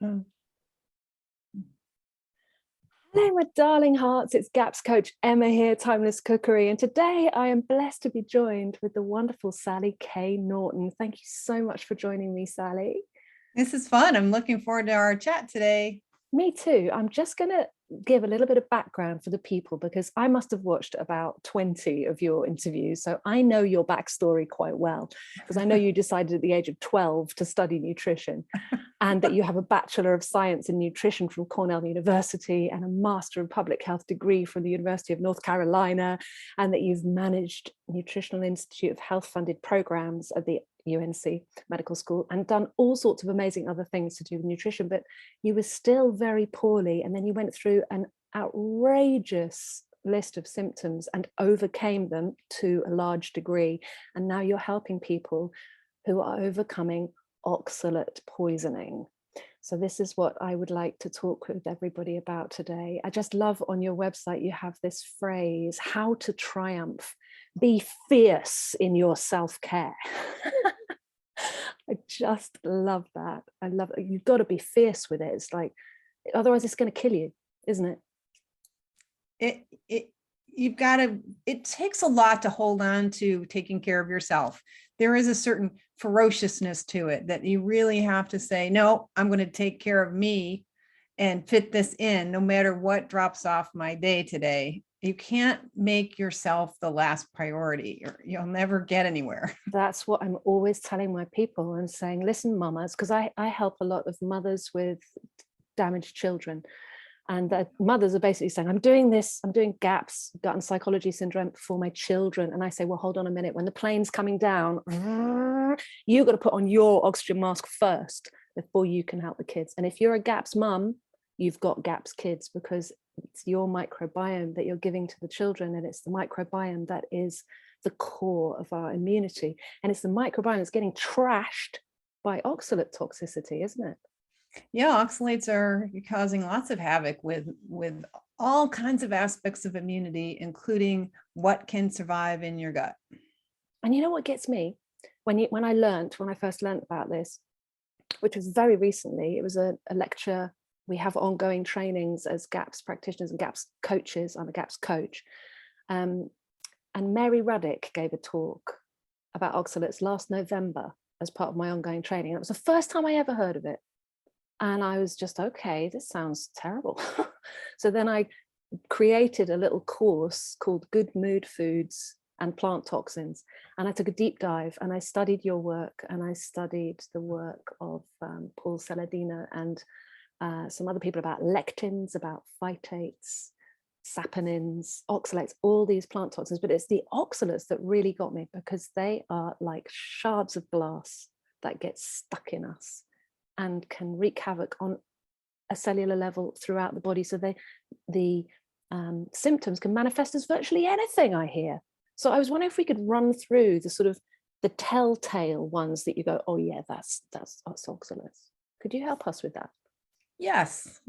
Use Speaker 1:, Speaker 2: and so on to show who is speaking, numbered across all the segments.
Speaker 1: Hello, my darling hearts. It's GAPS coach Emma here, Timeless Cookery. And today I am blessed to be joined with the wonderful Sally K Norton. Thank you so much for joining me, Sally.
Speaker 2: This is fun. I'm looking forward to our chat today.
Speaker 1: Me too. I'm just going to give a little bit of background for the people because I must have watched about 20 of your interviews. So I know your backstory quite well because I know you decided at the age of 12 to study nutrition and that you have a Bachelor of Science in Nutrition from Cornell University and a Master of Public Health degree from the University of North Carolina, and that you've managed Nutritional Institute of Health funded programs at the UNC Medical School and done all sorts of amazing other things to do with nutrition, but you were still very poorly. And then you went through an outrageous list of symptoms and overcame them to a large degree. And now you're helping people who are overcoming oxalate poisoning. So this is what I would like to talk with everybody about today. I just love on your website, you have this phrase, how to triumph, be fierce in your self-care. I just love that. I love it. You've got to be fierce with it. It's like, otherwise it's going to kill you, isn't it?
Speaker 2: It takes a lot to hold on to taking care of yourself. There is a certain ferociousness to it that you really have to say, no, I'm going to take care of me and fit this in no matter what drops off my day today. You can't make yourself the last priority or you'll never get anywhere.
Speaker 1: That's what I'm always telling my people and saying, listen, mamas, because I help a lot of mothers with damaged children. And the mothers are basically saying, I'm doing this, I'm doing GAPS, gut and psychology syndrome for my children. And I say, well, hold on a minute. When the plane's coming down, you've got to put on your oxygen mask first before you can help the kids. And if you're a GAPS mum, you've got GAPS kids because it's your microbiome that you're giving to the children. And it's the microbiome that is the core of our immunity. And it's the microbiome that's getting trashed by oxalate toxicity, isn't it?
Speaker 2: Yeah, oxalates are causing lots of havoc with all kinds of aspects of immunity, including what can survive in your gut.
Speaker 1: And you know what gets me? When I first learned about this, which was very recently, it was a lecture. We have ongoing trainings as GAPS practitioners and GAPS coaches. I'm a GAPS coach. And Mary Ruddick gave a talk about oxalates last November as part of my ongoing training. And it was the first time I ever heard of it. And I was just, okay, this sounds terrible. So then I created a little course called Good Mood Foods and Plant Toxins. And I took a deep dive and I studied your work and I studied the work of Paul Saladino and some other people about lectins, about phytates, saponins, oxalates, all these plant toxins. But it's the oxalates that really got me because they are like shards of glass that get stuck in us and can wreak havoc on a cellular level throughout the body. So the symptoms can manifest as virtually anything, I hear. So I was wondering if we could run through the sort of the telltale ones that you go, oh yeah, that's oxalates. Could you help us with that?
Speaker 2: Yes.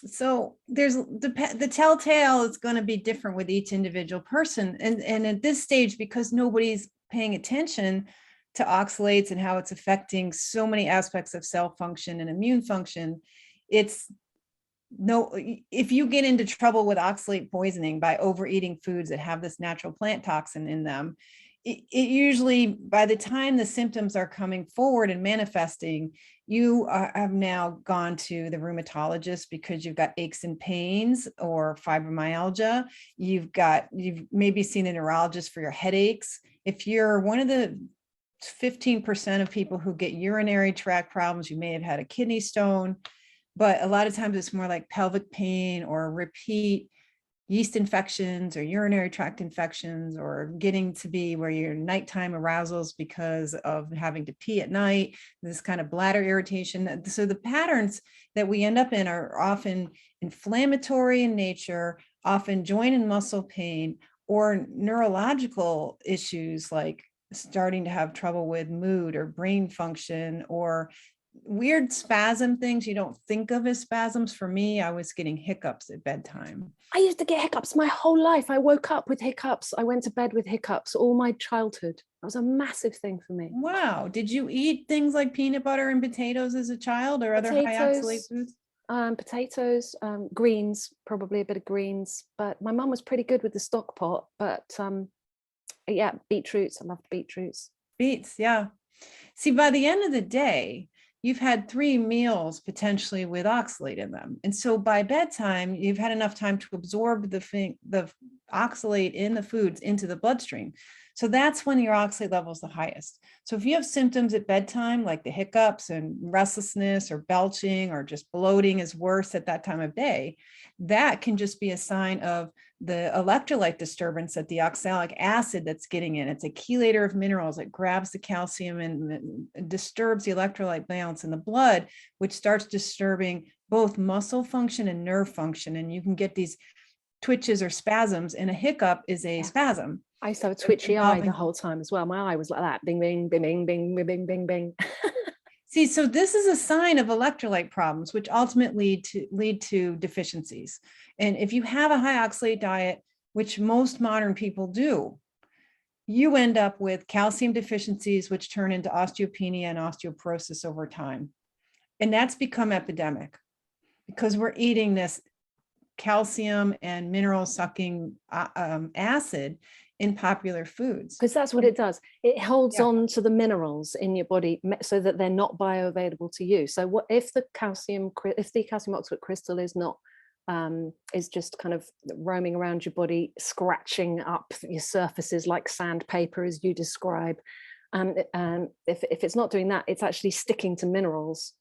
Speaker 2: So there's the telltale is going to be different with each individual person. And at this stage, because nobody's paying attention to oxalates and how it's affecting so many aspects of cell function and immune function, if you get into trouble with oxalate poisoning by overeating foods that have this natural plant toxin in them, it usually, by the time the symptoms are coming forward and manifesting, you have now gone to the rheumatologist because you've got aches and pains or fibromyalgia. You've maybe seen a neurologist for your headaches. If you're one of the 15% of people who get urinary tract problems, you may have had a kidney stone, but a lot of times it's more like pelvic pain or repeat yeast infections or urinary tract infections, or getting to be where your nighttime arousals because of having to pee at night, this kind of bladder irritation. So the patterns that we end up in are often inflammatory in nature, often joint and muscle pain, or neurological issues like starting to have trouble with mood or brain function, or weird spasm things you don't think of as spasms. For me, I was getting hiccups at bedtime.
Speaker 1: I used to get hiccups my whole life. I woke up with hiccups. I went to bed with hiccups all my childhood. That was a massive thing for me.
Speaker 2: Wow. Did you eat things like peanut butter and potatoes as a child, or other high oxalate
Speaker 1: Potatoes,
Speaker 2: foods?
Speaker 1: potatoes, greens, probably a bit of greens. But my mum was pretty good with the stock pot. But yeah, beetroots. I loved beetroots.
Speaker 2: Beets, yeah. See, by the end of the day, you've had 3 meals potentially with oxalate in them. And so by bedtime, you've had enough time to absorb the oxalate in the foods into the bloodstream. So that's when your oxalate level is the highest. So if you have symptoms at bedtime, like the hiccups and restlessness or belching or just bloating is worse at that time of day, that can just be a sign of the electrolyte disturbance that the oxalic acid that's getting in. It's a chelator of minerals. It grabs the calcium and disturbs the electrolyte balance in the blood, which starts disturbing both muscle function and nerve function. And you can get these twitches or spasms, and a hiccup is a spasm.
Speaker 1: I used to have a twitchy eye the whole time as well. My eye was like that, bing, bing, bing, bing, bing, bing, bing, bing, bing.
Speaker 2: See, so this is a sign of electrolyte problems, which ultimately lead to deficiencies. And if you have a high oxalate diet, which most modern people do, you end up with calcium deficiencies, which turn into osteopenia and osteoporosis over time. And that's become epidemic because we're eating this calcium and mineral sucking acid in popular foods.
Speaker 1: Because that's what it does. It holds on to the minerals in your body so that they're not bioavailable to you. So what if the calcium oxalate crystal is not is just kind of roaming around your body, scratching up your surfaces like sandpaper, as you describe. If it's not doing that, it's actually sticking to minerals.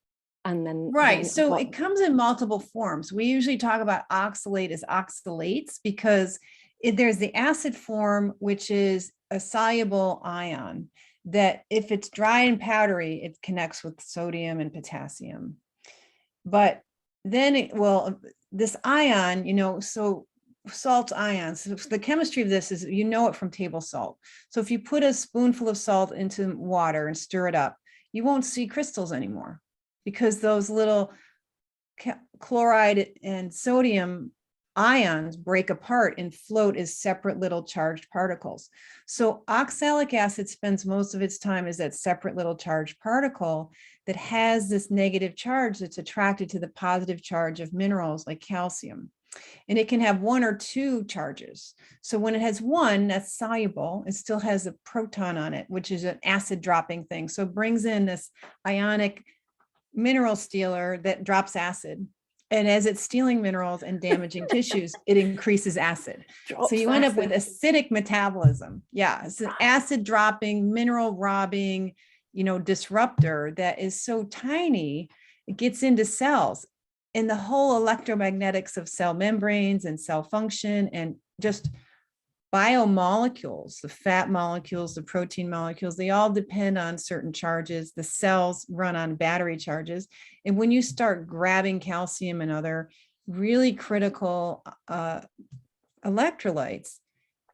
Speaker 1: And then
Speaker 2: so it comes in multiple forms. We usually talk about oxalate as oxalates because there's the acid form, which is a soluble ion that if it's dry and powdery, it connects with sodium and potassium. But then this ion, so salt ions, so the chemistry of this is, it from table salt. So if you put a spoonful of salt into water and stir it up, you won't see crystals anymore because those little chloride and sodium ions break apart and float as separate little charged particles. So oxalic acid spends most of its time as that separate little charged particle that has this negative charge that's attracted to the positive charge of minerals like calcium. And it can have 1 or 2 charges. So when it has 1, that's soluble, it still has a proton on it, which is an acid dropping thing. So it brings in this ionic mineral stealer that drops acid. And as it's stealing minerals and damaging tissues, it increases acid. So you end up with acidic metabolism. Yeah, it's an acid dropping, mineral robbing, disruptor that is so tiny, it gets into cells. And the whole electromagnetics of cell membranes and cell function and just biomolecules, the fat molecules, the protein molecules, they all depend on certain charges. The cells run on battery charges. And when you start grabbing calcium and other really critical electrolytes,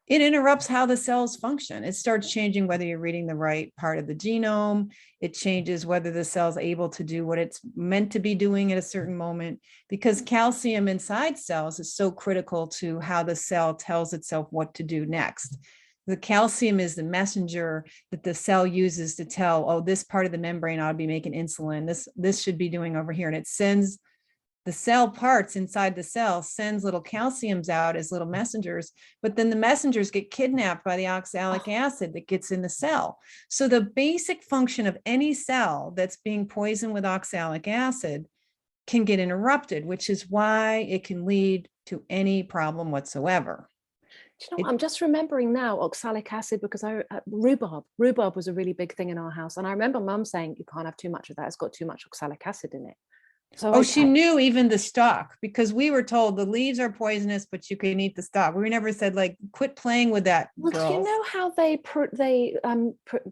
Speaker 2: it interrupts how the cells function. It starts changing whether you're reading the right part of the genome. It changes whether the cell's able to do what it's meant to be doing at a certain moment, because calcium inside cells is so critical to how the cell tells itself what to do next. The calcium is the messenger that the cell uses to tell, oh, this part of the membrane ought to be making insulin. This should be doing over here. And it sends the cell parts inside the cell, sends little calciums out as little messengers, but then the messengers get kidnapped by the oxalic acid that gets in the cell. So the basic function of any cell that's being poisoned with oxalic acid can get interrupted, which is why it can lead to any problem whatsoever.
Speaker 1: Do you know what? I'm just remembering now oxalic acid because rhubarb was a really big thing in our house. And I remember Mum saying, you can't have too much of that. It's got too much oxalic acid in it. So
Speaker 2: she knew even the stalk, because we were told the leaves are poisonous, but you can eat the stalk. We never said quit playing with that.
Speaker 1: Well,
Speaker 2: girls.
Speaker 1: do you know how they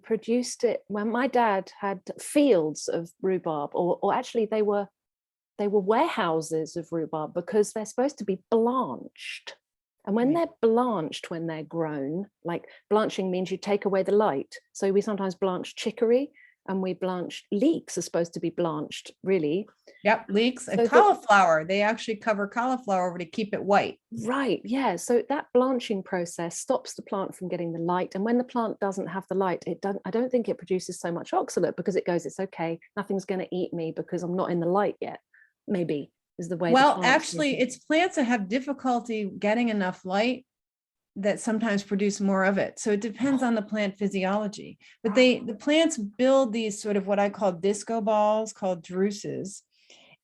Speaker 1: produced it? When my dad had fields of rhubarb, or actually they were warehouses of rhubarb, because they're supposed to be blanched. And when they're blanched, when they're grown, like blanching means you take away the light. So we sometimes blanch chicory. and we blanch. Leeks are supposed to be blanched, really.
Speaker 2: Yep, leeks and
Speaker 1: So
Speaker 2: cauliflower. They actually cover cauliflower over to keep it white.
Speaker 1: right, yeah. So that blanching process stops the plant from getting the light. And when the plant doesn't have the light, I don't think it produces so much oxalate, because it goes, it's okay, nothing's going to eat me because I'm not in the light yet. Maybe is the way the
Speaker 2: Well,
Speaker 1: plant's
Speaker 2: actually,
Speaker 1: thinking.
Speaker 2: it's plants that have difficulty getting enough light that sometimes produce more of it. So it depends on the plant physiology. But the plants build these sort of what I call disco balls called druses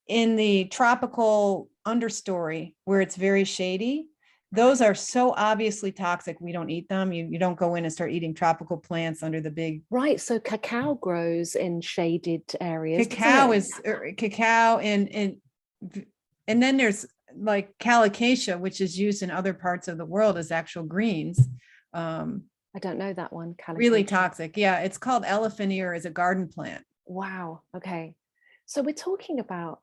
Speaker 2: in the tropical understory where it's very shady. Those are so obviously toxic, we don't eat them. You don't go in and start eating tropical plants under the big.
Speaker 1: Right, so cacao grows in shaded areas.
Speaker 2: Cacao is cacao and then there's like calicacia, which is used in other parts of the world as actual greens.
Speaker 1: I don't know that one.
Speaker 2: Really
Speaker 1: Calication.
Speaker 2: toxic. Yeah, it's called elephant ear as a garden plant.
Speaker 1: Wow. Okay. So we're talking about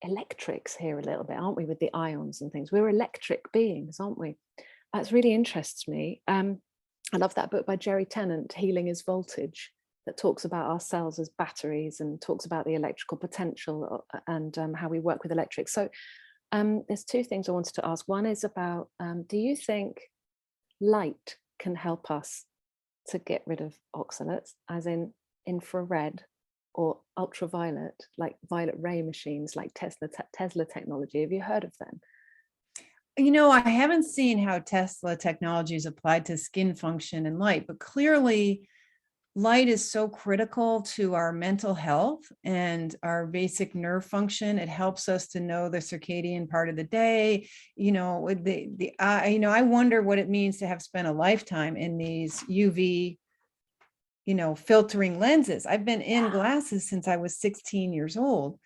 Speaker 1: electrics here a little bit, aren't we, with the ions and things? We're electric beings, aren't we? That's really interests me. I love that book by Jerry Tennant, Healing is Voltage, that talks about our cells as batteries and talks about the electrical potential and how we work with electrics. So there's two things I wanted to ask. One is about, do you think light can help us to get rid of oxalates, as in infrared or ultraviolet, like violet ray machines, like Tesla technology? Have you heard of them?
Speaker 2: You know, I haven't seen how Tesla technology is applied to skin function and light, but clearly light is so critical to our mental health and our basic nerve function. It helps us to know the circadian part of the day. You know, I wonder what it means to have spent a lifetime in these UV, filtering lenses. I've been in glasses since I was 16 years old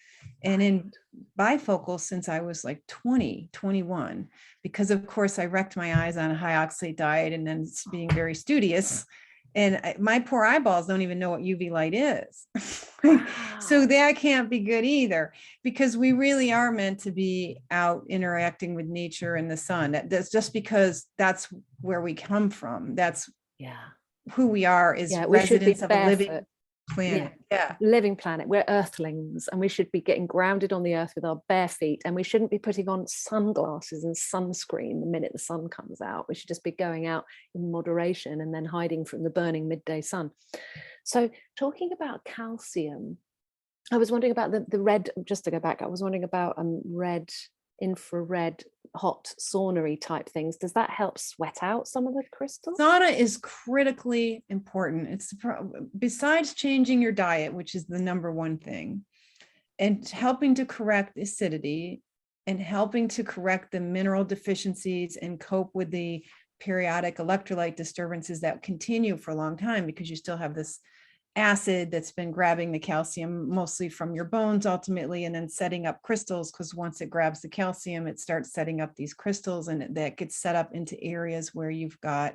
Speaker 2: and in bifocals since I was like 20, 21, because of course I wrecked my eyes on a high oxalate diet and then being very studious. And my poor eyeballs don't even know what UV light is. So that can't be good either, because we really are meant to be out interacting with nature and the sun. That's just because that's where we come from. That's who we are, is residents of a living planet.
Speaker 1: Living planet. We're earthlings, and we should be getting grounded on the earth with our bare feet, and we shouldn't be putting on sunglasses and sunscreen the minute the sun comes out. We should just be going out in moderation and then hiding from the burning midday sun. So talking about calcium, I was wondering about the red, just to go back, I was wondering about red, infrared, hot sauna-y type things. Does that help sweat out some of the crystals?
Speaker 2: Sauna is critically important. It's besides changing your diet, which is the number one thing, and helping to correct acidity and helping to correct the mineral deficiencies and cope with the periodic electrolyte disturbances that continue for a long time, because you still have this acid that's been grabbing the calcium mostly from your bones ultimately, and then setting up crystals, because once it grabs the calcium, it starts setting up these crystals, and that gets set up into areas where you've got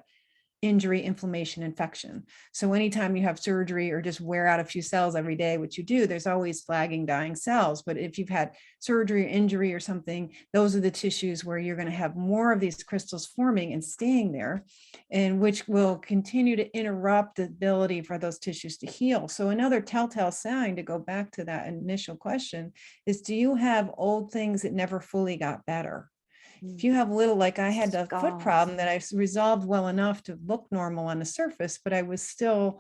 Speaker 2: injury, inflammation, infection. So anytime you have surgery or just wear out a few cells every day, which you do, there's always flagging, dying cells. But if you've had surgery or injury or something, those are the tissues where you're going to have more of these crystals forming and staying there, and which will continue to interrupt the ability for those tissues to heal. So another telltale sign, to go back to that initial question, is, do you have old things that never fully got better? If you have little, like I had a foot problem that I resolved well enough to look normal on the surface, but I was still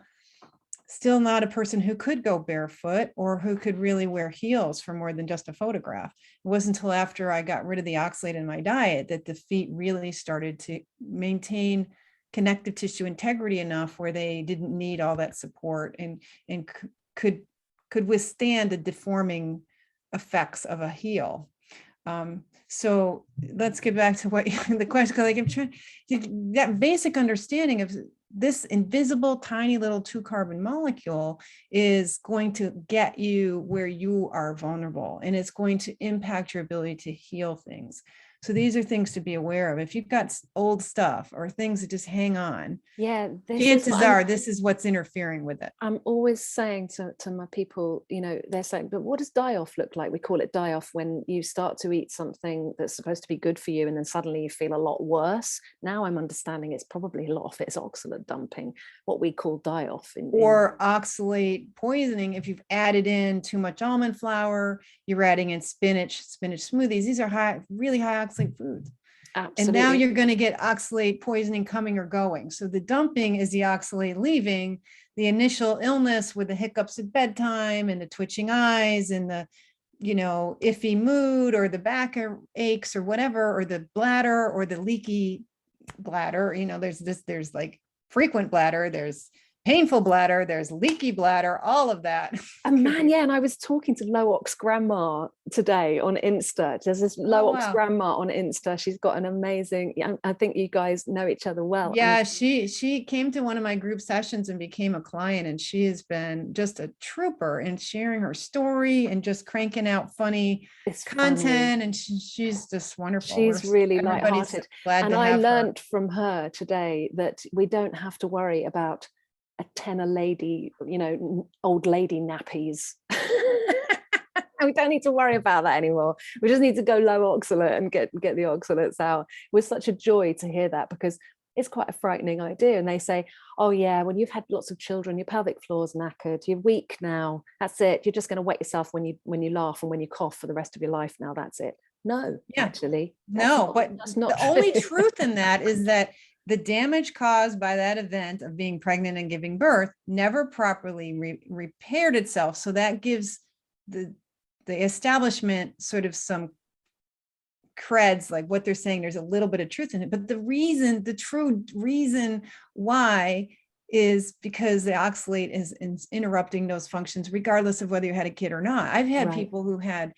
Speaker 2: not a person who could go barefoot or who could really wear heels for more than just a photograph. It wasn't until after I got rid of the oxalate in my diet that the feet really started to maintain connective tissue integrity enough where they didn't need all that support and could withstand the deforming effects of a heel. So let's get back to what the question, like I'm trying that basic understanding of this invisible tiny little 2-carbon molecule is going to get you where you are vulnerable, and it's going to impact your ability to heal things. So these are things to be aware of. If you've got old stuff or things that just hang on,
Speaker 1: Yeah,
Speaker 2: chances are this is what's interfering with it.
Speaker 1: I'm always saying to my people, they're saying, but what does die-off look like? We call it die-off when you start to eat something that's supposed to be good for you and then suddenly you feel a lot worse. Now I'm understanding it's probably a lot of it's oxalate dumping, what we call die-off.
Speaker 2: Or oxalate poisoning. If you've added in too much almond flour, you're adding in spinach smoothies. These are really high oxalate foods.
Speaker 1: Absolutely.
Speaker 2: And now you're going to get oxalate poisoning coming or going. So the dumping is the oxalate leaving. The initial illness with the hiccups at bedtime and the twitching eyes and the, iffy mood or the back aches or whatever, or the bladder or the leaky bladder. There's like frequent bladder, there's painful bladder, there's leaky bladder, all of that.
Speaker 1: And man, yeah, and I was talking to Low Ox Grandma today on Insta. There's this Low Ox Grandma on Insta. She's got an amazing, I think you guys know each other well.
Speaker 2: Yeah, she came to one of my group sessions and became a client, and she has been just a trooper in sharing her story and just cranking out funny content. And she's just wonderful.
Speaker 1: She's really lighthearted. And I learned from her today that we don't have to worry about a tenor lady, old lady nappies. We don't need to worry about that anymore. We just need to go low oxalate and get the oxalates out. It was such a joy to hear that, because it's quite a frightening idea. And they say, oh yeah, when you've had lots of children, your pelvic floor's knackered, you're weak now, that's it, you're just going to wet yourself when you laugh and when you cough for the rest of your life now, that's it. No, actually,
Speaker 2: but the only truth in that is that the damage caused by that event of being pregnant and giving birth never properly repaired itself. So that gives the establishment sort of some creds, like what they're saying, there's a little bit of truth in it. But the true reason why is because the oxalate is interrupting those functions, regardless of whether you had a kid or not. I've had people who had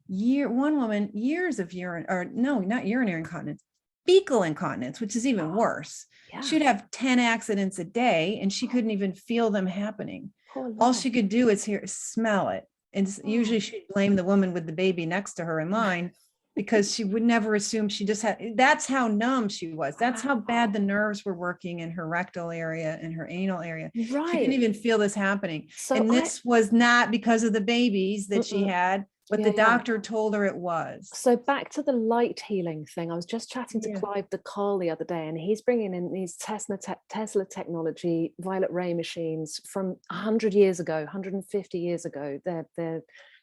Speaker 2: one woman, years of not urinary incontinence, fecal incontinence, which is even worse. Yeah. She'd have 10 accidents a day and she couldn't even feel them happening. All she could do is smell it. And usually she'd blame the woman with the baby next to her in line, because she would never assume she just had, that's how numb she was. That's how bad the nerves were working in her rectal area and her anal area. Right. She couldn't even feel this happening. And this was not because of the babies that she had, but the doctor told her it was.
Speaker 1: So back to the light healing thing. I was just chatting to Clive de Carle the other day, and he's bringing in these Tesla technology, violet ray machines from 100 years ago, 150 years ago. They're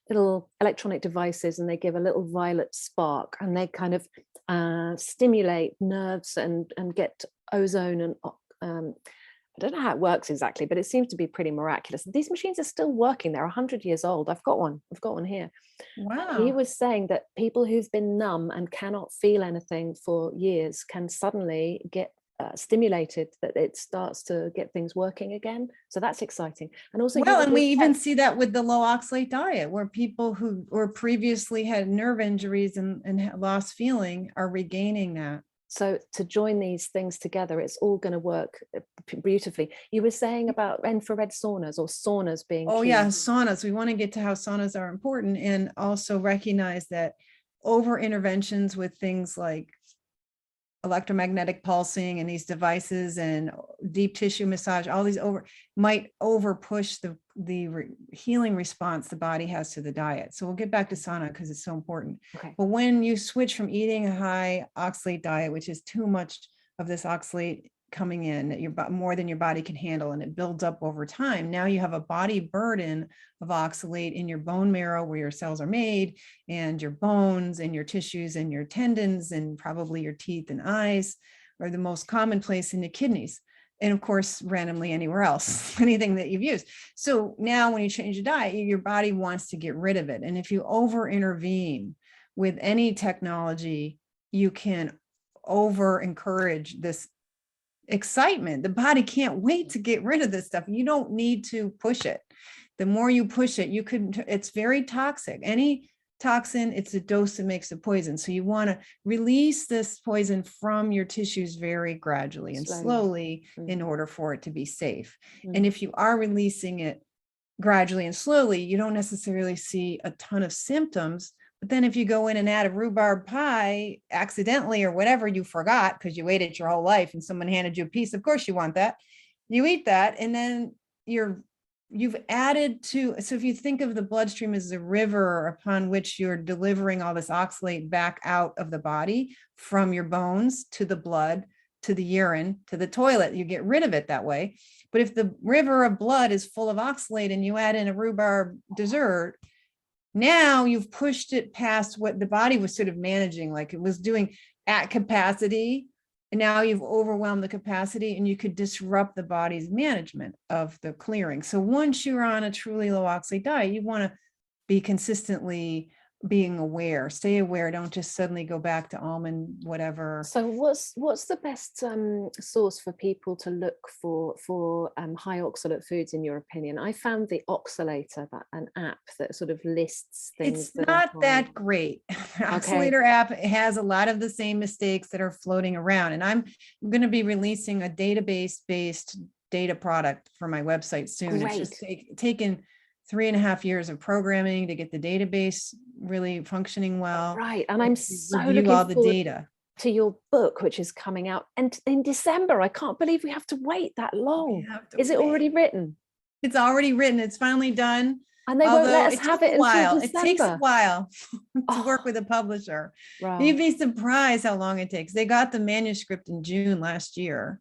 Speaker 1: little electronic devices, and they give a little violet spark, and they kind of stimulate nerves and get ozone and I don't know how it works exactly, but it seems to be pretty miraculous. These machines are still working. They're 100 years old. I've got one here. Wow. He was saying that people who've been numb and cannot feel anything for years can suddenly get stimulated, that it starts to get things working again. So that's exciting. And also,
Speaker 2: and we even see that with the low oxalate diet, where people who or previously had nerve injuries and lost feeling are regaining that.
Speaker 1: So to join these things together, it's all going to work beautifully. You were saying about infrared saunas or saunas being key.
Speaker 2: Yeah, saunas. We want to get to how saunas are important, and also recognize that over interventions with things like electromagnetic pulsing and these devices and deep tissue massage, all these might over push the healing response the body has to the diet. So we'll get back to sauna because it's so important. Okay. But when you switch from eating a high oxalate diet, which is too much of this oxalate coming in, more than your body can handle, and it builds up over time. Now you have a body burden of oxalate in your bone marrow, where your cells are made, and your bones and your tissues and your tendons, and probably your teeth and eyes are the most common place in the kidneys. And of course, randomly anywhere else, anything that you've used. So now when you change your diet, your body wants to get rid of it. And if you over intervene with any technology, you can over encourage this excitement. The body can't wait to get rid of this stuff. You don't need to push it. The more you push it, it's very toxic. Any toxin, it's a dose that makes the poison. So you want to release this poison from your tissues very gradually and slowly in order for it to be safe. And if you are releasing it gradually and slowly, you don't necessarily see a ton of symptoms, But then if you go in and add a rhubarb pie accidentally or whatever, you forgot because you ate it your whole life and someone handed you a piece, of course you want that. You eat that, and then you've added to, so if you think of the bloodstream as a river upon which you're delivering all this oxalate back out of the body from your bones to the blood, to the urine, to the toilet, you get rid of it that way. But if the river of blood is full of oxalate and you add in a rhubarb dessert, now you've pushed it past what the body was sort of managing, like it was doing at capacity. And now you've overwhelmed the capacity, and you could disrupt the body's management of the clearing. So once you're on a truly low oxalate diet, you want to be consistently being aware, stay aware. Don't just suddenly go back to almond, whatever.
Speaker 1: So what's the best source for people to look for high oxalate foods, in your opinion? I found the Oxalator, an app that sort of lists things.
Speaker 2: It's not that great. Oxalator app has a lot of the same mistakes that are floating around. And I'm going to be releasing a database-based data product for my website soon.
Speaker 1: Great.
Speaker 2: It's just taken 3.5 years of programming to get the database really functioning well.
Speaker 1: Right. And I'm so
Speaker 2: review all the data
Speaker 1: to your book, which is coming out and in December. I can't believe we have to wait that long. Is it already written?
Speaker 2: It's already written. It's finally done.
Speaker 1: And they won't let us have it until December.
Speaker 2: It takes a while to work with a publisher.
Speaker 1: Right.
Speaker 2: You'd be surprised how long it takes. They got the manuscript in June last year,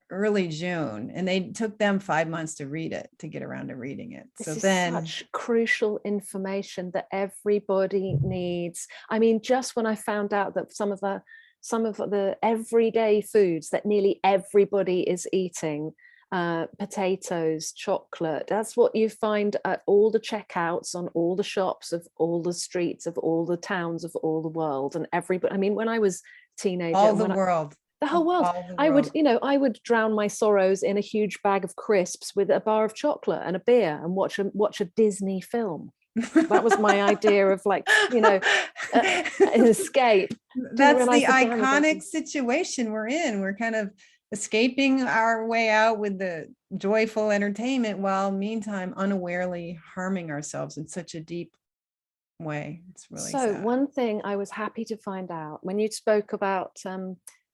Speaker 2: early June, and they took them 5 months to read it, to get around to reading it.
Speaker 1: This
Speaker 2: so
Speaker 1: is
Speaker 2: then
Speaker 1: such crucial information that everybody needs. I mean, just when I found out that some of the everyday foods that nearly everybody is eating, potatoes, chocolate, that's what you find at all the checkouts on all the shops of all the streets of all the towns of all the world. And everybody, I mean, when I was a teenager,
Speaker 2: all the world.
Speaker 1: The whole world. I would drown my sorrows in a huge bag of crisps with a bar of chocolate and a beer and watch a Disney film. That was my idea of, like, an escape.
Speaker 2: That's the iconic situation we're in. We're kind of escaping our way out with the joyful entertainment while meantime unawarely harming ourselves in such a deep way. It's really sad.
Speaker 1: One thing I was happy to find out when you spoke about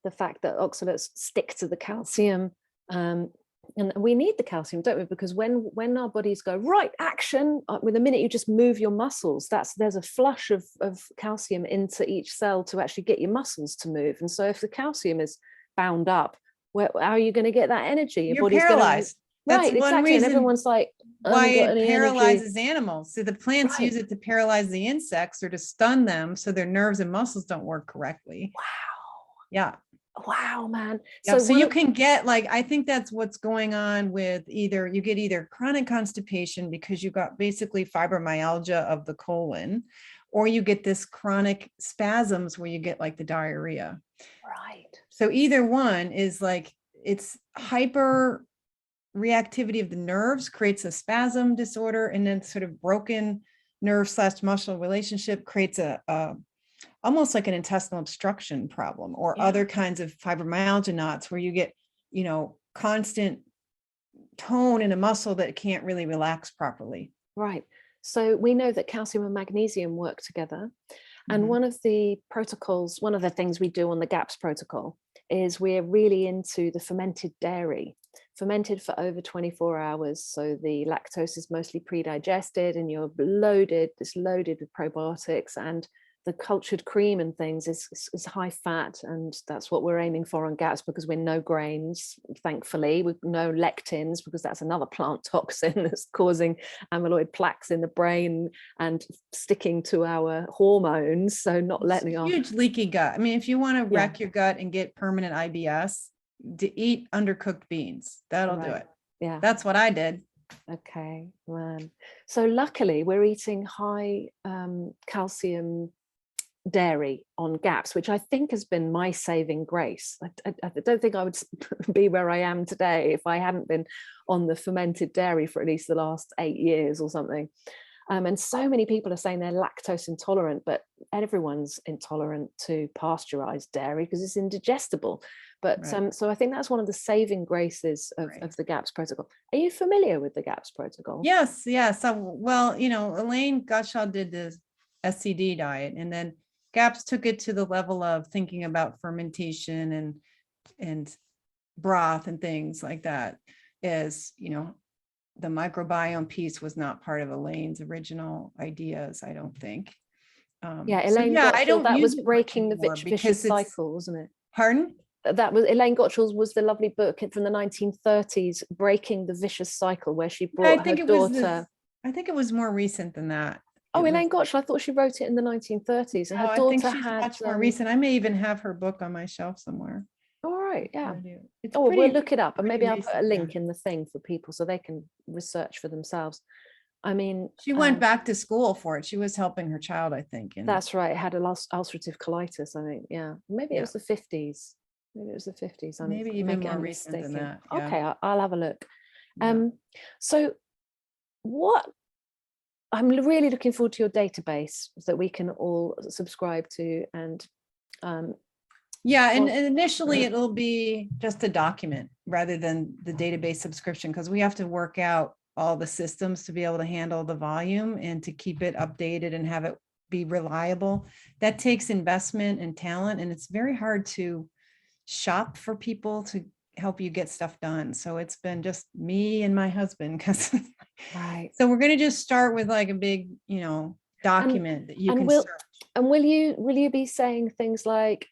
Speaker 1: the fact that oxalates stick to the calcium, and we need the calcium, don't we? Because when our bodies go right action, with the minute you just move your muscles, there's a flush of calcium into each cell to actually get your muscles to move. And so if the calcium is bound up, how are you going to get that energy?
Speaker 2: Your body's paralyzed. That's
Speaker 1: right,
Speaker 2: one
Speaker 1: exactly.
Speaker 2: reason
Speaker 1: and everyone's like,
Speaker 2: why it paralyzes animals. So the plants use it to paralyze the insects or to stun them so their nerves and muscles don't work correctly.
Speaker 1: Wow.
Speaker 2: Yeah.
Speaker 1: Wow, man.
Speaker 2: Yep. So you can get, like, I think that's what's going on with you get either chronic constipation because you got basically fibromyalgia of the colon, or you get this chronic spasms where you get like the diarrhea.
Speaker 1: Right.
Speaker 2: So either one is like, it's hyper reactivity of the nerves creates a spasm disorder, and then sort of broken nerve/muscle relationship creates a almost like an intestinal obstruction problem, or other kinds of fibromyalgia knots where you get, constant tone in a muscle that can't really relax properly.
Speaker 1: Right. So we know that calcium and magnesium work together. And one of the things we do on the GAPS protocol is we're really into the fermented dairy, fermented for over 24 hours. So the lactose is mostly pre-digested and you're loaded with probiotics, and the cultured cream and things is high fat, and that's what we're aiming for on GAPS, because we're no grains, thankfully, with no lectins, because that's another plant toxin that's causing amyloid plaques in the brain and sticking to our hormones, so not letting off.
Speaker 2: Huge leaky gut. I mean, if you want to wreck your gut and get permanent IBS, to eat undercooked beans, that'll do it.
Speaker 1: Yeah,
Speaker 2: that's what I did.
Speaker 1: Okay, man. So luckily we're eating high calcium dairy on GAPS, which I think has been my saving grace. I don't think I would be where I am today if I hadn't been on the fermented dairy for at least the last 8 years or something. And so many people are saying they're lactose intolerant, but everyone's intolerant to pasteurized dairy because it's indigestible. But so I think that's one of the saving graces of the GAPS protocol. Are you familiar with the GAPS protocol?
Speaker 2: Yes. So, well, Elaine Gottschall did SCD diet. And then GAPS took it to the level of thinking about fermentation and broth and things like that. As you know, the microbiome piece was not part of Elaine's original ideas, I don't think.
Speaker 1: Yeah,
Speaker 2: So
Speaker 1: Elaine
Speaker 2: yeah, I
Speaker 1: Gottschall,
Speaker 2: don't
Speaker 1: that
Speaker 2: use
Speaker 1: was
Speaker 2: it much
Speaker 1: breaking the
Speaker 2: anymore
Speaker 1: vicious
Speaker 2: because it's,
Speaker 1: cycle, wasn't it?
Speaker 2: pardon?
Speaker 1: That was Elaine Gottschall's, was the lovely book from the 1930s, Breaking the Vicious Cycle, where she
Speaker 2: I
Speaker 1: brought her
Speaker 2: think it was
Speaker 1: daughter.
Speaker 2: I think it was more recent than that.
Speaker 1: Oh,
Speaker 2: It was,
Speaker 1: Elaine Gottschall, I thought she wrote it in the 1930s, and
Speaker 2: no,
Speaker 1: her
Speaker 2: I think
Speaker 1: daughter
Speaker 2: she's
Speaker 1: had.
Speaker 2: much more recent. I may even have her book on my shelf somewhere.
Speaker 1: All right, yeah.
Speaker 2: It's
Speaker 1: Oh, we'll
Speaker 2: pretty,
Speaker 1: look it up, and
Speaker 2: pretty
Speaker 1: maybe I'll put a
Speaker 2: recent,
Speaker 1: link
Speaker 2: yeah.
Speaker 1: in the thing for people so they can research for themselves. I mean,
Speaker 2: She went back to school for it. She was helping her child, I think. And
Speaker 1: that's right. It had a ulcerative colitis, I think. Yeah, maybe it
Speaker 2: yeah,
Speaker 1: was the 50s. Maybe it was the 50s.
Speaker 2: maybe even more recent than that. Yeah.
Speaker 1: Okay, I'll have a look.
Speaker 2: Yeah.
Speaker 1: So what I'm really looking forward to your database that we can all subscribe to. And
Speaker 2: Yeah, and initially it'll be just a document rather than the database subscription, because we have to work out all the systems to be able to handle the volume and to keep it updated and have it be reliable. That takes investment and talent, and it's very hard to shop for people to help you get stuff done. So it's been just me and my husband, because
Speaker 1: right.
Speaker 2: So we're going to just start with like a big, document that you can search.
Speaker 1: And will you be saying things like,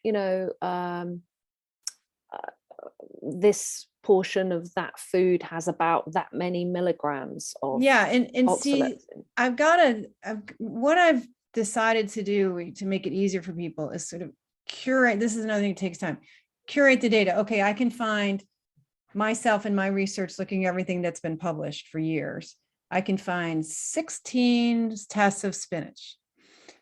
Speaker 1: this portion of that food has about that many milligrams of
Speaker 2: and see, what I've decided to do to make it easier for people is sort of curate. This is another thing that takes time. Curate the data. Okay, I can find myself in my research looking at everything that's been published for years. I can find 16 tests of spinach.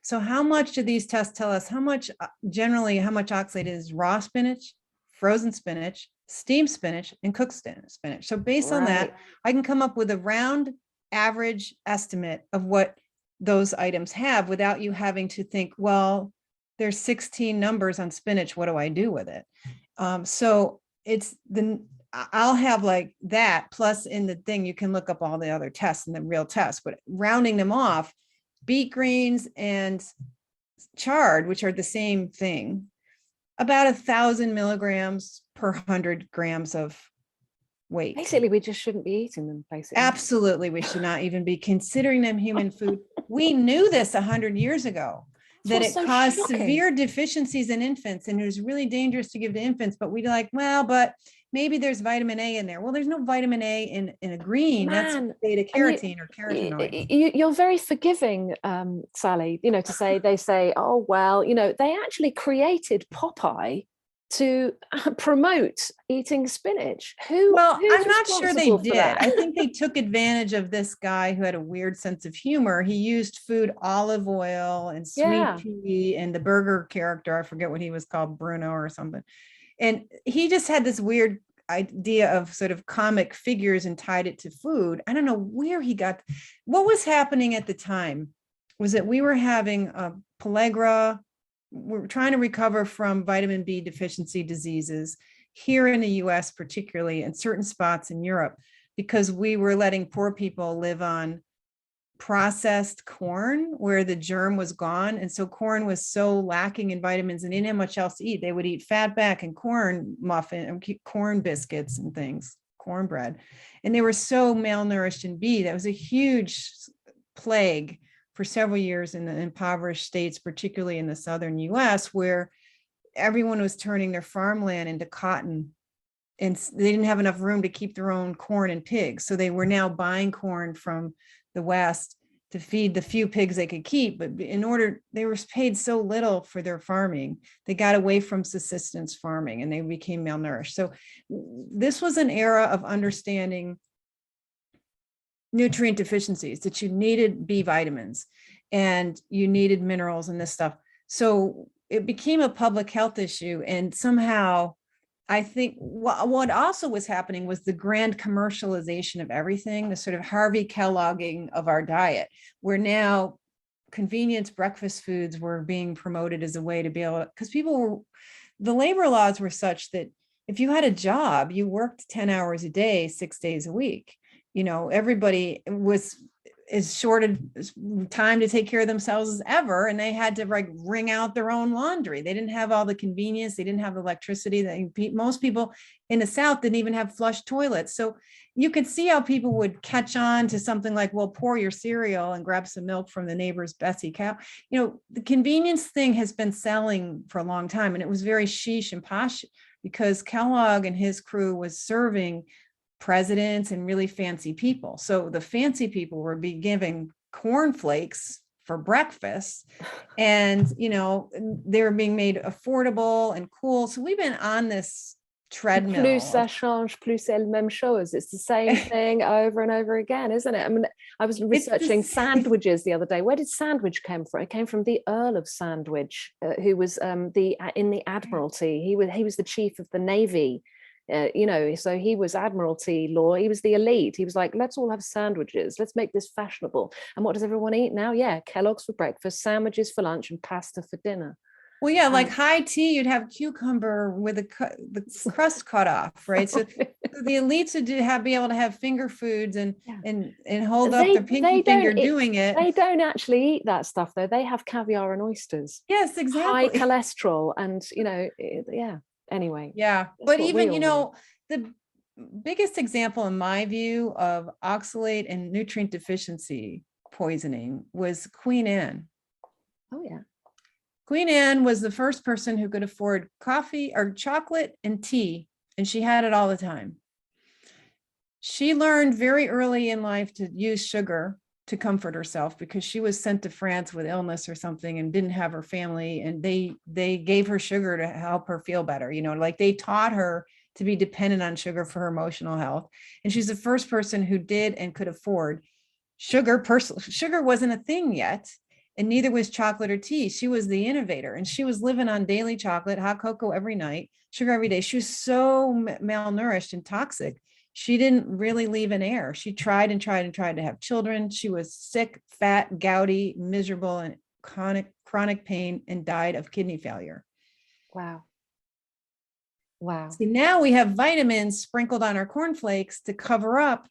Speaker 2: So how much do these tests tell us how much oxalate is raw spinach, frozen spinach, steamed spinach, and cooked spinach? So based on that, I can come up with a round average estimate of what those items have without you having to think, well, there's 16 numbers on spinach. What do I do with it? So I'll have like that, plus in the thing, you can look up all the other tests and the real tests, but rounding them off, beet greens and chard, which are the same thing, about 1,000 milligrams per 100 grams of weight.
Speaker 1: Basically, we just shouldn't be eating them, basically.
Speaker 2: Absolutely. We should not even be considering them human food. We knew this 100 years ago, that it caused severe deficiencies in infants, and it was really dangerous to give to infants, but we're like, well, but maybe there's vitamin A in there. Well, there's no vitamin A in a green. That's beta carotene or carotenoid.
Speaker 1: You're very forgiving, Sally, to say, they say, oh, well, they actually created Popeye to promote eating spinach.
Speaker 2: I'm not sure they did. I think they took advantage of this guy who had a weird sense of humor. He used food, olive oil and sweet pea, and the burger character, I forget what he was called, Bruno or something. And he just had this weird idea of sort of comic figures and tied it to food. I don't know where he got. What was happening at the time was that we were having a pellagra. We're trying to recover from vitamin B deficiency diseases here in the US, particularly, in certain spots in Europe, because we were letting poor people live on processed corn where the germ was gone. And so corn was so lacking in vitamins and they didn't have much else to eat. They would eat fatback and corn muffin, corn biscuits and things, cornbread. And they were so malnourished in B. That was a huge plague for several years in the impoverished states, particularly in the southern US, where everyone was turning their farmland into cotton, and they didn't have enough room to keep their own corn and pigs. So they were now buying corn from the West to feed the few pigs they could keep. But they were paid so little for their farming, they got away from subsistence farming and they became malnourished. So this was an era of understanding nutrient deficiencies, that you needed B vitamins and you needed minerals and this stuff. So it became a public health issue. And somehow I think what also was happening was the grand commercialization of everything, the sort of Harvey Kellogging of our diet, where now convenience breakfast foods were being promoted as a way to be able to, because the labor laws were such that if you had a job, you worked 10 hours a day, 6 days a week. Everybody was as short a time to take care of themselves as ever. And they had to like wring out their own laundry. They didn't have all the convenience. They didn't have the electricity that most people in the South didn't even have flush toilets. So you could see how people would catch on to something like, well, pour your cereal and grab some milk from the neighbor's Bessie cow. You know, the convenience thing has been selling for a long time. And it was very chic and posh because Kellogg and his crew was serving presidents and really fancy people. So the fancy people were be giving cornflakes for breakfast, and you know, they were being made affordable and cool. So we've been on this treadmill.
Speaker 1: Plus ça change, plus c'est la même chose. It's the same thing over and over again, isn't it? I mean, I was researching sandwiches the other day. Where did sandwich come from? It came from the Earl of Sandwich, who was in the Admiralty. He was the chief of the Navy. You know, so he was Admiralty law. He was the elite. He was like, let's all have sandwiches. Let's make this fashionable. And what does everyone eat now? Yeah, Kellogg's for breakfast, sandwiches for lunch, and pasta for dinner.
Speaker 2: Well, yeah, like high tea, you'd have cucumber with the crust cut off, right? So the elites would be able to have finger foods and hold up their pinky finger doing it.
Speaker 1: They don't actually eat that stuff though. They have caviar and oysters.
Speaker 2: Yes, exactly.
Speaker 1: High cholesterol, and you know, yeah. Anyway,
Speaker 2: yeah, but even, you know, the biggest example in my view of oxalate and nutrient deficiency poisoning was Queen Anne.
Speaker 1: Oh yeah.
Speaker 2: Queen Anne was the first person who could afford coffee or chocolate and tea, and she had it all the time. She learned very early in life to use sugar to comfort herself because she was sent to France with illness or something and didn't have her family, and they gave her sugar to help her feel better. You know, like they taught her to be dependent on sugar for her emotional health. And she's the first person who did and could afford sugar. Sugar wasn't a thing yet, and neither was chocolate or tea. She was the innovator, and she was living on daily chocolate, hot cocoa every night, sugar every day. She was so malnourished and toxic. She didn't really leave an heir. She tried and tried and tried to have children. She was sick, fat, gouty, miserable, and chronic pain, and died of kidney failure.
Speaker 1: Wow. Wow.
Speaker 2: See, now we have vitamins sprinkled on our cornflakes to cover up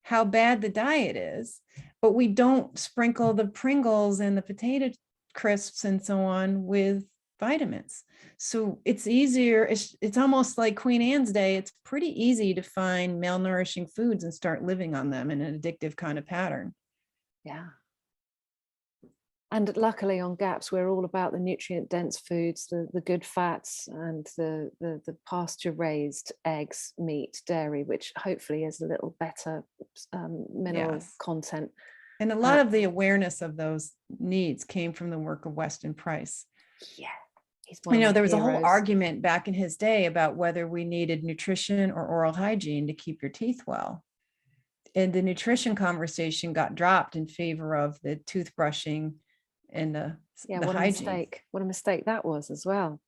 Speaker 2: how bad the diet is, but we don't sprinkle the Pringles and the potato crisps and so on with vitamins. So it's easier. It's almost like Queen Anne's day. It's pretty easy to find malnourishing foods and start living on them in an addictive kind of pattern.
Speaker 1: Yeah. And luckily on GAPS, we're all about the nutrient dense foods, the good fats, and the pasture raised eggs, meat, dairy, which hopefully is a little better mineral content.
Speaker 2: And a lot of the awareness of those needs came from the work of Weston Price.
Speaker 1: Yeah.
Speaker 2: You know, there was a whole argument back in his day about whether we needed nutrition or oral hygiene to keep your teeth well. And the nutrition conversation got dropped in favor of the toothbrushing and the hygiene.
Speaker 1: What a mistake that was as well.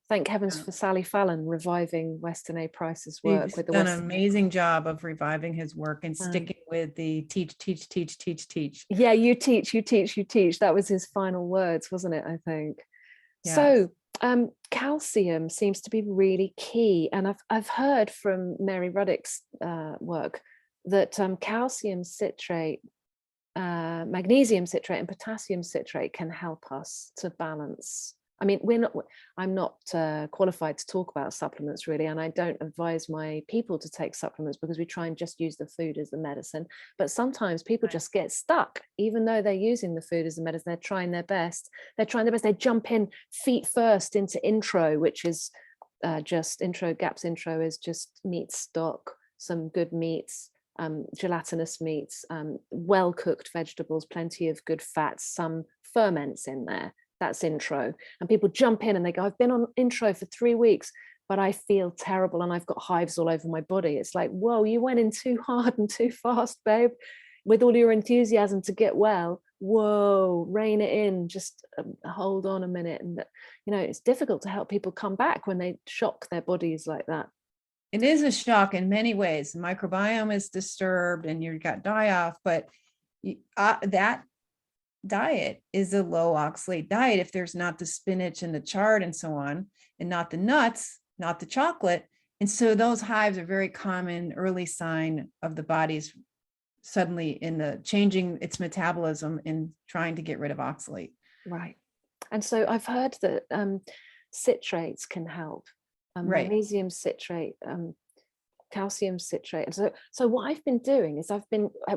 Speaker 1: Thank heavens for Sally Fallon reviving Weston A. Price's work.
Speaker 2: He's done an amazing job of reviving his work and sticking with the teach.
Speaker 1: Yeah, you teach. That was his final words, wasn't it? I think. Yes. So calcium seems to be really key, and I've heard from Mary Ruddick's work that calcium citrate, magnesium citrate, and potassium citrate can help us to balance. I mean, I'm not qualified to talk about supplements really, and I don't advise my people to take supplements because we try and just use the food as the medicine. But sometimes people just get stuck, even though they're using the food as the medicine. They're trying their best. They jump in feet first into intro, which is GAPS intro is just meat stock, some good meats, gelatinous meats, well-cooked vegetables, plenty of good fats, some ferments in there. That's intro. And people jump in and they go, I've been on intro for 3 weeks, but I feel terrible and I've got hives all over my body. It's like, whoa, you went in too hard and too fast, babe, with all your enthusiasm to get well. Whoa, rein it in, just hold on a minute. And you know, it's difficult to help people come back when they shock their bodies like that.
Speaker 2: It is a shock in many ways. The microbiome is disturbed and you've got die-off, but that diet is a low oxalate diet if there's not the spinach and the chard and so on, and not the nuts, not the chocolate. And so those hives are very common early sign of the body's suddenly in the changing its metabolism and trying to get rid of oxalate.
Speaker 1: Right. And so I've heard that citrates can help,
Speaker 2: Right.
Speaker 1: magnesium citrate, calcium citrate. And so what I've been doing is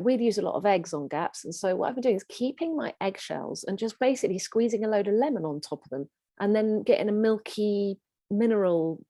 Speaker 1: we use a lot of eggs on GAPS. And so what I've been doing is keeping my eggshells and just basically squeezing a load of lemon on top of them and then getting a milky mineral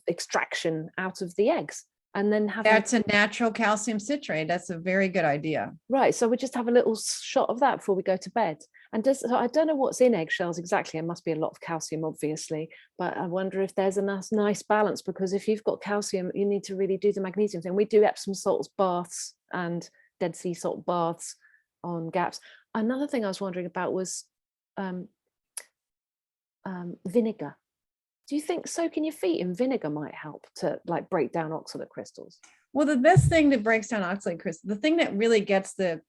Speaker 1: extraction out of the eggs. And then
Speaker 2: That's a natural calcium citrate. That's a very good idea.
Speaker 1: Right. So we just have a little shot of that before we go to bed. And so I don't know what's in eggshells exactly. It must be a lot of calcium, obviously. But I wonder if there's a nice balance, because if you've got calcium, you need to really do the magnesium thing. We do Epsom salts baths and Dead Sea salt baths on GAPS. Another thing I was wondering about was vinegar. Do you think soaking your feet in vinegar might help to like break down oxalate crystals?
Speaker 2: Well, the best thing that breaks down oxalate crystals, the thing that really gets the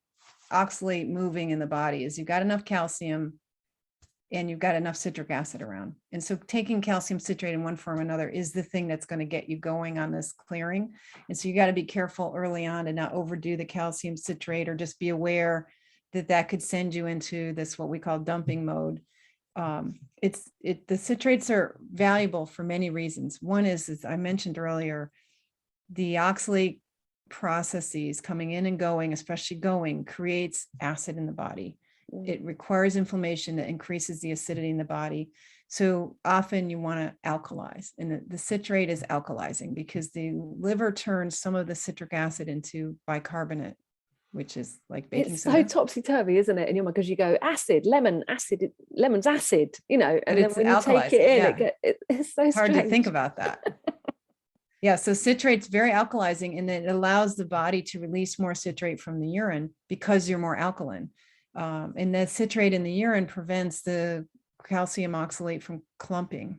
Speaker 2: oxalate moving in the body, is you've got enough calcium and you've got enough citric acid around. And so taking calcium citrate in one form or another is the thing that's going to get you going on this clearing. And so you got to be careful early on and not overdo the calcium citrate, or just be aware that that could send you into this, what we call dumping mode. The citrates are valuable for many reasons. One is, as I mentioned earlier, the oxalate processes coming in and going, especially going, creates acid in the body. It requires inflammation that increases the acidity in the body. So often you want to alkalize, and the citrate is alkalizing because the liver turns some of the citric acid into bicarbonate, which is like baking soda.
Speaker 1: It's so topsy-turvy, isn't it? And because you go acid, lemon's acid, and then when you take it in, it's so
Speaker 2: hard
Speaker 1: strange.
Speaker 2: to think about that. Yeah, so citrate's very alkalizing, and it allows the body to release more citrate from the urine because you're more alkaline. And the citrate in the urine prevents the calcium oxalate from clumping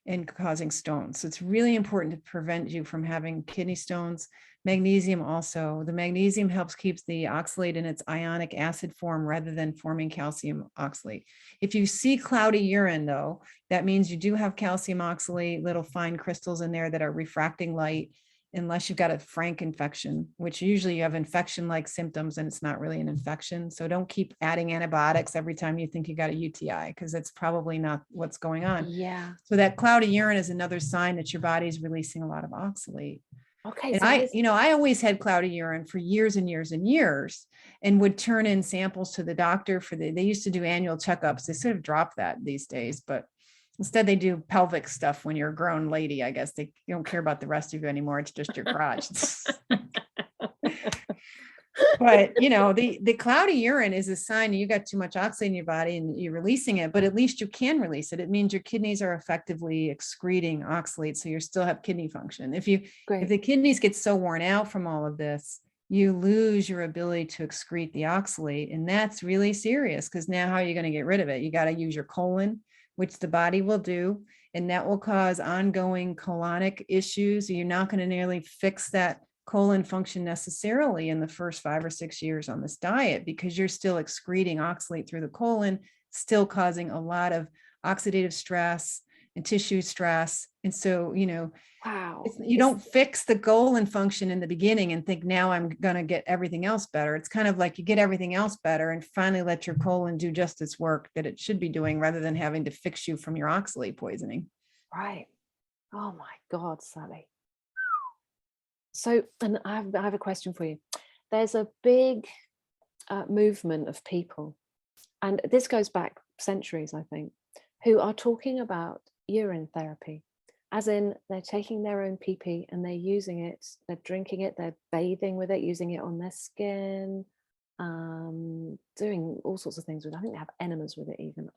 Speaker 2: and causing stones. So it's really important to prevent you from having kidney stones. Magnesium also. The magnesium helps keeps the oxalate in its ionic acid form rather than forming calcium oxalate. If you see cloudy urine, though, that means you do have calcium oxalate, little fine crystals in there that are refracting light, unless you've got a frank infection, which usually you have infection-like symptoms and it's not really an infection. So don't keep adding antibiotics every time you think you got a UTI, because that's probably not what's going on.
Speaker 1: Yeah.
Speaker 2: So that cloudy urine is another sign that your body's releasing a lot of oxalate.
Speaker 1: Okay.
Speaker 2: And
Speaker 1: So
Speaker 2: I always had cloudy urine for years and years and years, and would turn in samples to the doctor they used to do annual checkups. They sort of dropped that these days, but instead they do pelvic stuff when you're a grown lady. I guess they don't care about the rest of you anymore. It's just your crotch. But the cloudy urine is a sign you got too much oxalate in your body and you're releasing it, but at least you can release it. It means your kidneys are effectively excreting oxalate, so you still have kidney function. If the kidneys get so worn out from all of this, you lose your ability to excrete the oxalate, and that's really serious, because now how are you going to get rid of it? You got to use your colon, which the body will do, and that will cause ongoing colonic issues. You're not going to nearly fix that colon function necessarily in the first 5 or 6 years on this diet, because you're still excreting oxalate through the colon, still causing a lot of oxidative stress and tissue stress. And so,
Speaker 1: wow,
Speaker 2: you don't fix the colon function in the beginning and think, now I'm going to get everything else better. It's kind of like you get everything else better and finally let your colon do just its work that it should be doing, rather than having to fix you from your oxalate poisoning.
Speaker 1: Right. Oh my God, Sally. So, and I have a question for you. There's a big movement of people, and this goes back centuries, I think, who are talking about urine therapy, as in they're taking their own pee and they're using it, they're drinking it, they're bathing with it, using it on their skin, doing all sorts of things with it. I think they have enemas with it even.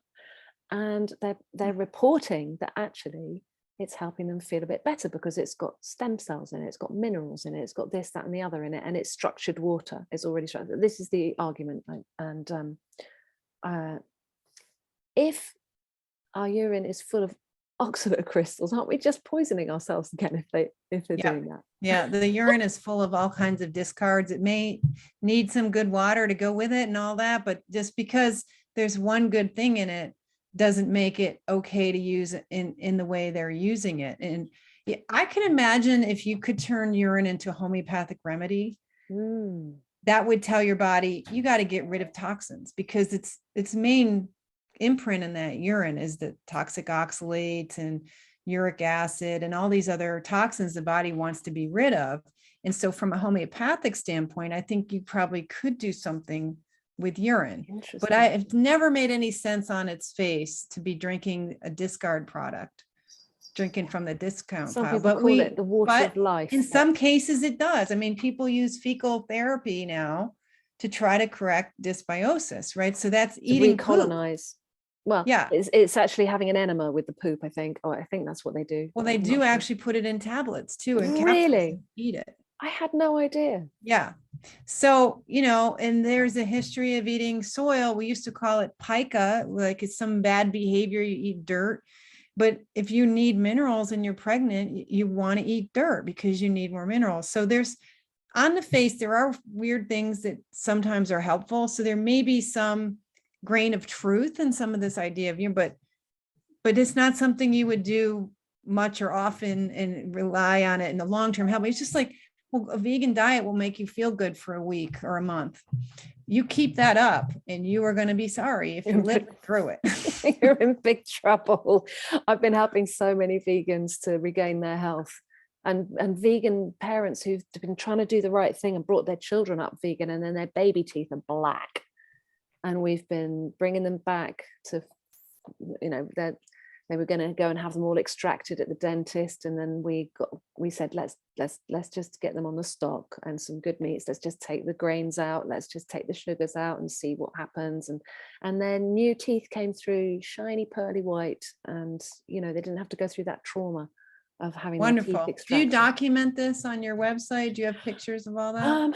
Speaker 1: And they're reporting that actually it's helping them feel a bit better because it's got stem cells in it, it's got minerals in it, it's got this, that, and the other in it, and it's structured water. It's already structured. This is the argument. And if our urine is full of oxalate crystals, aren't we just poisoning ourselves again if they're doing that?
Speaker 2: Yeah, the urine is full of all kinds of discards. It may need some good water to go with it and all that, but just because there's one good thing in it doesn't make it okay to use it in the way they're using it. And I can imagine if you could turn urine into a homeopathic remedy, that would tell your body, you got to get rid of toxins, because its main imprint in that urine is the toxic oxalates and uric acid and all these other toxins the body wants to be rid of. And so from a homeopathic standpoint, I think you probably could do something with urine, but it's never made any sense on its face to be drinking a discard product, drinking from the discount
Speaker 1: Some
Speaker 2: pile.
Speaker 1: people
Speaker 2: But
Speaker 1: call it the water of life.
Speaker 2: In some cases it does. I mean, people use fecal therapy now to try to correct dysbiosis, right? So that's eating
Speaker 1: recolonize. Well,
Speaker 2: yeah,
Speaker 1: it's actually having an enema with the poop, I think. Oh, I think that's what they do.
Speaker 2: well, they do actually put it in tablets too, and
Speaker 1: really
Speaker 2: eat it.
Speaker 1: I had no idea.
Speaker 2: Yeah. So, you know, and there's a history of eating soil. We used to call it pica, like it's some bad behavior, you eat dirt. But if you need minerals and you're pregnant, you want to eat dirt because you need more minerals. So there's, on the face, there are weird things that sometimes are helpful. So there may be some grain of truth in some of this idea of you, but it's not something you would do much or often and rely on it in the long-term health. It's just like, well, a vegan diet will make you feel good for a week or a month. You keep that up and you are going to be sorry if you live through it.
Speaker 1: You're in big trouble. I've been helping so many vegans to regain their health, and vegan parents who've been trying to do the right thing and brought their children up vegan, and then their baby teeth are black. And we've been bringing them back to, you know, they were going to go and have them all extracted at the dentist, and then we said let's just get them on the stock and some good meats. Let's just take the grains out, let's just take the sugars out and see what happens. And then new teeth came through, shiny pearly white, and you know, they didn't have to go through that trauma of having their teeth
Speaker 2: Wonderful.
Speaker 1: extracted.
Speaker 2: Do you document this on your website? Do you have pictures of all that?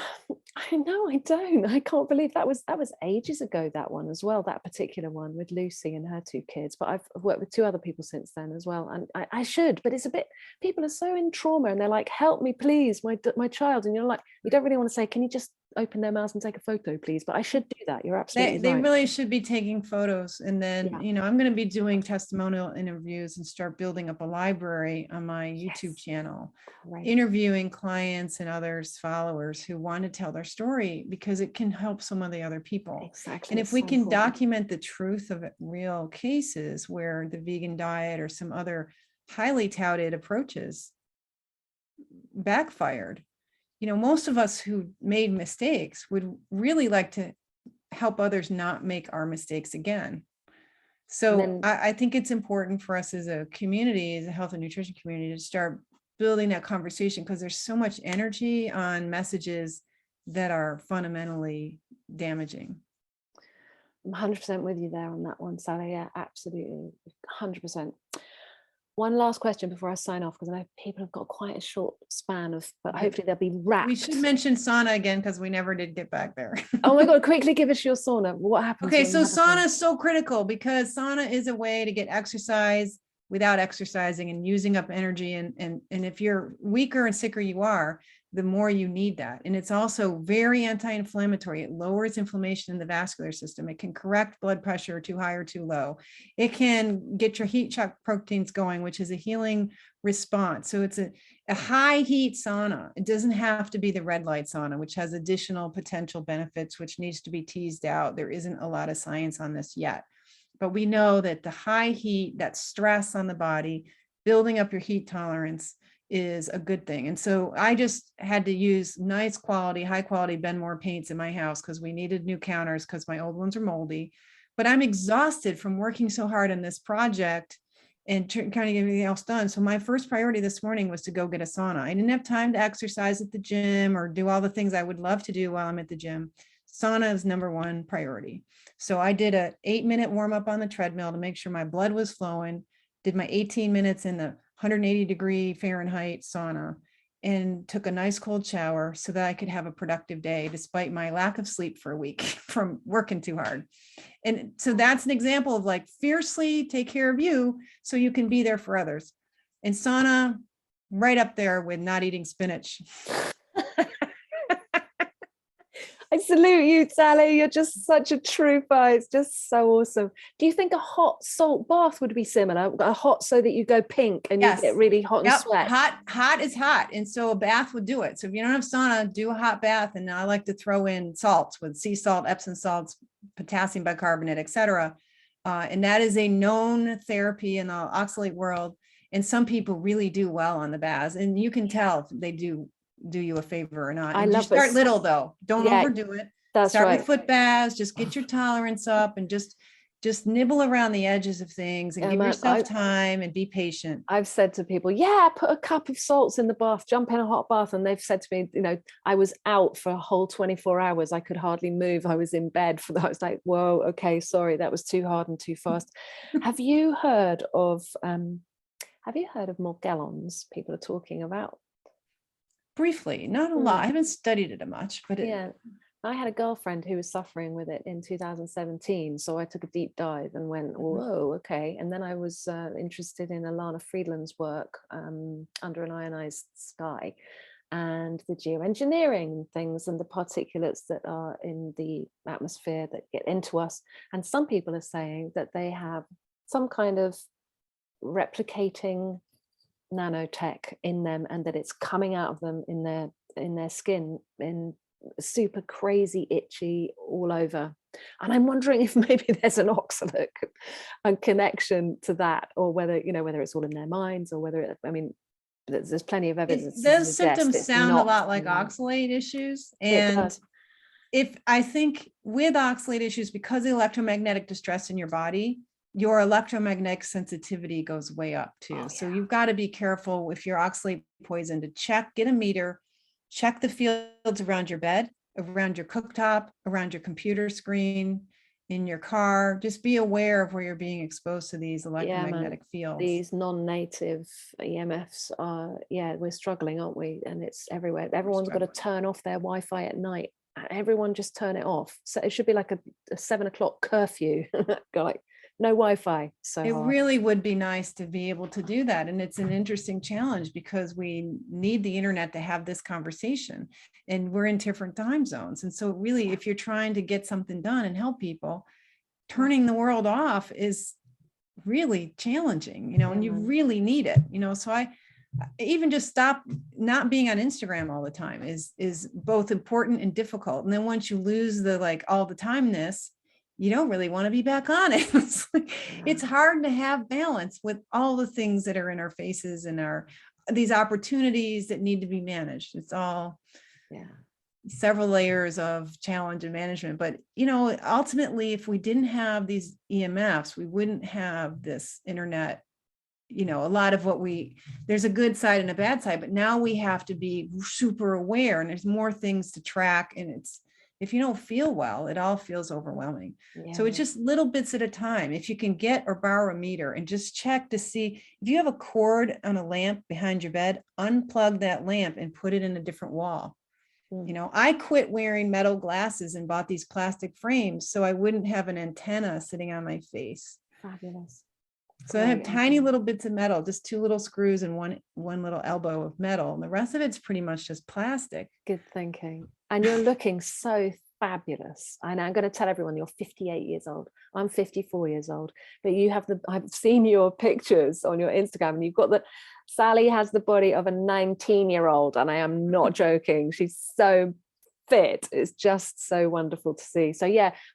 Speaker 1: I know I don't. I can't believe that was ages ago, that one as well, that particular one with Lucy and her 2 kids. But I've worked with 2 other people since then as well, and I should, but it's a bit, people are so in trauma and they're like, help me please, my child, and you're like, you don't really want to say, can you just open their mouths and take a photo please? But I should do that. You're absolutely
Speaker 2: They
Speaker 1: right.
Speaker 2: really should be taking photos. And then,
Speaker 1: Yeah.
Speaker 2: you know, I'm going to be doing testimonial interviews and start building up a library on my YouTube channel, interviewing clients and others, followers who want to tell their story, because it can help some of the other people.
Speaker 1: Exactly.
Speaker 2: And if we can document the truth of real cases where the vegan diet or some other highly touted approaches backfired, you know, most of us who made mistakes would really like to help others not make our mistakes again. So I think it's important for us as a community, as a health and nutrition community, to start building that conversation, because there's so much energy on messages that are fundamentally damaging.
Speaker 1: I'm 100% with you there on that one, Sally. Yeah, absolutely. 100%. One last question before I sign off, because I know people have got quite a short span of, but hopefully they'll be wrapped.
Speaker 2: We should mention sauna again, because we never did get back there.
Speaker 1: Oh my God, quickly give us your sauna. What happens?
Speaker 2: Okay, so sauna is so critical, because sauna is a way to get exercise without exercising and using up energy. And if you're weaker and sicker you are, the more you need that. And it's also very anti-inflammatory. It lowers inflammation in the vascular system. It can correct blood pressure too high or too low. It can get your heat shock proteins going, which is a healing response. So it's a high heat sauna. It doesn't have to be the red light sauna, which has additional potential benefits, which needs to be teased out. There isn't a lot of science on this yet, but we know that the high heat, that stress on the body, building up your heat tolerance, is a good thing. And so I just had to use nice quality, high quality Benmore paints in my house, because we needed new counters because my old ones are moldy. But I'm exhausted from working so hard on this project and trying to get everything else done. So my first priority this morning was to go get a sauna. I didn't have time to exercise at the gym or do all the things I would love to do while I'm at the gym. Sauna is number 1 priority. So I did a 8-minute warm up on the treadmill to make sure my blood was flowing, did my 18 minutes in the 180 degree Fahrenheit sauna, and took a nice cold shower so that I could have a productive day despite my lack of sleep for a week from working too hard. And so that's an example of like, fiercely take care of you so you can be there for others. And sauna, right up there with not eating spinach.
Speaker 1: I salute you, Sally. You're just such a trooper. It's just so awesome. Do you think a hot salt bath would be similar? A hot so that you go pink and you get
Speaker 2: Yes.
Speaker 1: really hot and
Speaker 2: Yep.
Speaker 1: sweat?
Speaker 2: Hot is hot. And so a bath would do it. So if you don't have sauna, do a hot bath. And I like to throw in salts with sea salt, Epsom salts, potassium bicarbonate, etc. And that is a known therapy in the oxalate world. And some people really do well on the baths. And you can tell if they do you a favor or not.
Speaker 1: I
Speaker 2: And you
Speaker 1: love
Speaker 2: start
Speaker 1: this.
Speaker 2: little though. Don't
Speaker 1: Yeah,
Speaker 2: overdo it.
Speaker 1: that's
Speaker 2: Start
Speaker 1: right.
Speaker 2: with foot baths, just get your tolerance up and just nibble around the edges of things and give yourself time and be patient.
Speaker 1: I've said to people, yeah, put a cup of salts in the bath, jump in a hot bath. And they've said to me, you know, I was out for a whole 24 hours. I could hardly move. I was in bed for that. I was like, whoa, okay, sorry, that was too hard and too fast. Have you heard of Morgellons? People are talking about.
Speaker 2: Briefly, not a lot. I haven't studied it much, but
Speaker 1: yeah. I had a girlfriend who was suffering with it in 2017. So I took a deep dive and went, whoa, okay. And then I was interested in Alana Friedland's work, Under an Ionized Sky, and the geoengineering things and the particulates that are in the atmosphere that get into us. And some people are saying that they have some kind of replicating nanotech in them and that it's coming out of them in their skin in super crazy itchy all over. And I'm wondering if maybe there's an oxalate connection to that, or whether it's all in their minds, or whether there's plenty of evidence.
Speaker 2: Those symptoms sound a lot like oxalate issues. And if I think with oxalate issues, because of the electromagnetic distress in your body, your electromagnetic sensitivity goes way up too. So you've got to be careful if you're oxalate poisoned to get a meter, check the fields around your bed, around your cooktop, around your computer screen, in your car. Just be aware of where you're being exposed to these electromagnetic fields.
Speaker 1: These non-native EMFs are, we're struggling, aren't we? And it's everywhere. Everyone's got to turn off their Wi-Fi at night. Everyone just turn it off. So it should be like a 7 o'clock curfew. Go like, no Wi-Fi. So
Speaker 2: it really would be nice to be able to do that. And it's an interesting challenge because we need the internet to have this conversation, and we're in different time zones. And so really, if you're trying to get something done and help people, turning the world off is really challenging, and you really need it, so I even just stop not being on Instagram all the time is both important and difficult. And then once you lose the all the timeness, you don't really want to be back on it. It's hard to have balance with all the things that are in our faces and these opportunities that need to be managed. It's all several layers of challenge and management. But, ultimately, if we didn't have these EMFs, we wouldn't have this internet. A lot of there's a good side and a bad side, but now we have to be super aware, and there's more things to track. And if you don't feel well, it all feels overwhelming. So it's just little bits at a time. If you can get or borrow a meter and just check to see if you have a cord on a lamp behind your bed, unplug that lamp and put it in a different wall. I quit wearing metal glasses and bought these plastic frames so I wouldn't have an antenna sitting on my face.
Speaker 1: Fabulous.
Speaker 2: So I have tiny little bits of metal, just 2 little screws and one little elbow of metal. And the rest of it's pretty much just plastic.
Speaker 1: Good thinking. And you're looking so fabulous. And I'm going to tell everyone you're 58 years old. I'm 54 years old. But I've seen your pictures on your Instagram, and you've got Sally has the body of a 19-year-old. And I am not joking. She's so fit. It's just so wonderful to see. So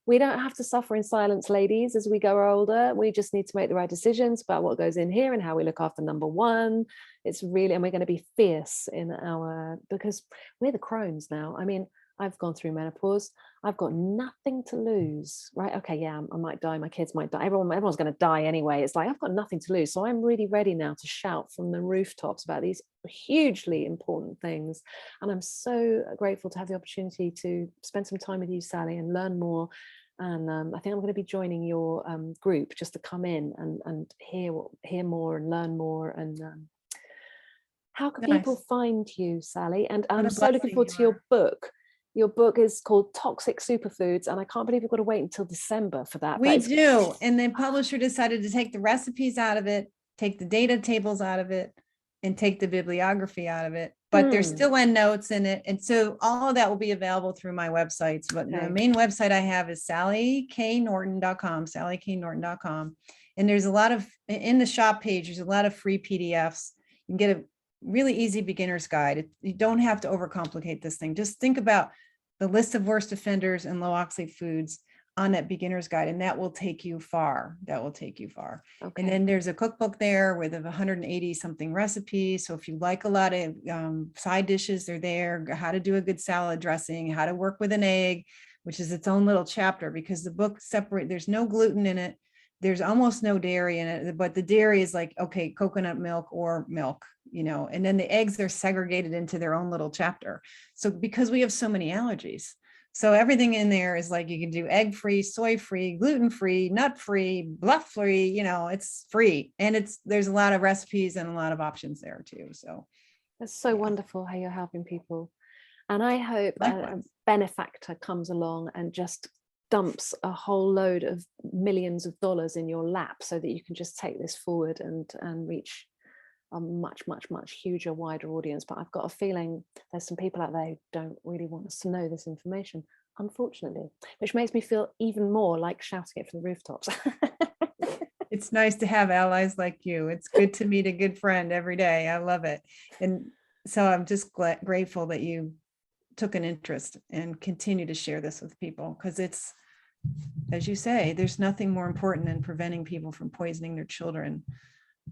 Speaker 1: we don't have to suffer in silence, ladies, as we go older. We just need to make the right decisions about what goes in here and how we look after number one. It's really, and we're going to be fierce because we're the Crohn's now. I mean, I've gone through menopause. I've got nothing to lose, right? Okay, I might die. My kids might die. Everyone's going to die anyway. It's like, I've got nothing to lose. So I'm really ready now to shout from the rooftops about these hugely important things. And I'm so grateful to have the opportunity to spend some time with you, Sally, and learn more. And I think I'm going to be joining your group just to come in and hear more and learn more. And how can people find you, Sally? And I'm so looking forward to your book. Your book is called Toxic Superfoods, and I can't believe we've got to wait until December for that.
Speaker 2: We do. And the publisher decided to take the recipes out of it, take the data tables out of it, and take the bibliography out of it. but there's still endnotes in it. And so all of that will be available through my websites. But the main website I have is sallyknorton.com, sallyknorton.com. And there's a lot of, in the shop page, there's a lot of free PDFs. You can get a really easy beginner's guide. You don't have to overcomplicate this thing. Just think about the list of worst offenders and low oxalate foods on that beginner's guide, and that will take you far. That will take you far.
Speaker 1: Okay.
Speaker 2: And then there's a cookbook there with 180 something recipes. So if you like a lot of side dishes, they're there. How to do a good salad dressing, how to work with an egg, which is its own little chapter, because the book there's no gluten in it. There's almost no dairy in it, but the dairy is like, okay, coconut milk or milk, and then the eggs are segregated into their own little chapter. So because we have so many allergies, so everything in there is like, you can do egg-free, soy-free, gluten-free, nut-free, bluff-free, it's free. And there's a lot of recipes and a lot of options there too. So
Speaker 1: that's so wonderful how you're helping people. And I hope a benefactor comes along and just dumps a whole load of millions of dollars in your lap so that you can just take this forward and reach a much huger, wider audience. But I've got a feeling there's some people out there who don't really want us to know this information, unfortunately, which makes me feel even more like shouting it from the rooftops.
Speaker 2: It's nice to have allies like you. It's good to meet a good friend every day. I love it. And so I'm just grateful that you took an interest and continue to share this with people, because it's, as you say, there's nothing more important than preventing people from poisoning their children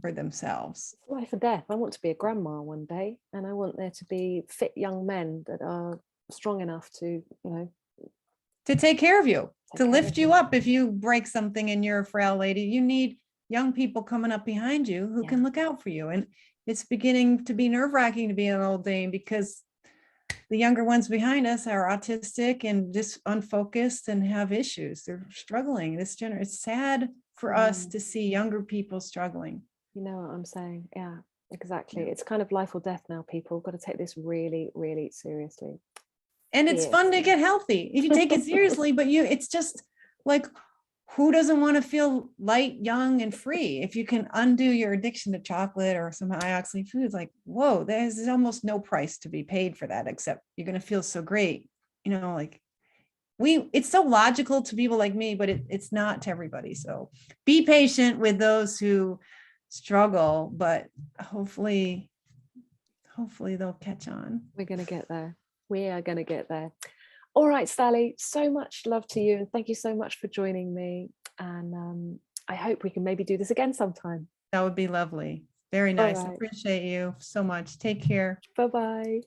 Speaker 2: or themselves.
Speaker 1: Life or death. I want to be a grandma one day, and I want there to be fit young men that are strong enough to,
Speaker 2: to take care of you, to lift you up. If you break something and you're a frail lady, you need young people coming up behind you who can look out for you. And it's beginning to be nerve-wracking to be an old dame, because the younger ones behind us are autistic and just unfocused and have issues. They're struggling. It's sad for us to see younger people struggling.
Speaker 1: You know what I'm saying? Yeah, exactly. Yeah. It's kind of life or death now, people. Got to take this really, really seriously.
Speaker 2: And it's fun to get healthy if you take it seriously, but it's just like, who doesn't want to feel light, young, and free? If you can undo your addiction to chocolate or some high oxalate foods, like, whoa, there's almost no price to be paid for that, except you're going to feel so great. It's so logical to people like me, but it's not to everybody. So be patient with those who struggle, but hopefully they'll catch on.
Speaker 1: We're going to get there. We are going to get there. All right, Sally, so much love to you. And thank you so much for joining me. And I hope we can maybe do this again sometime.
Speaker 2: That would be lovely. Very nice. Right. I appreciate you so much. Take care.
Speaker 1: Bye-bye.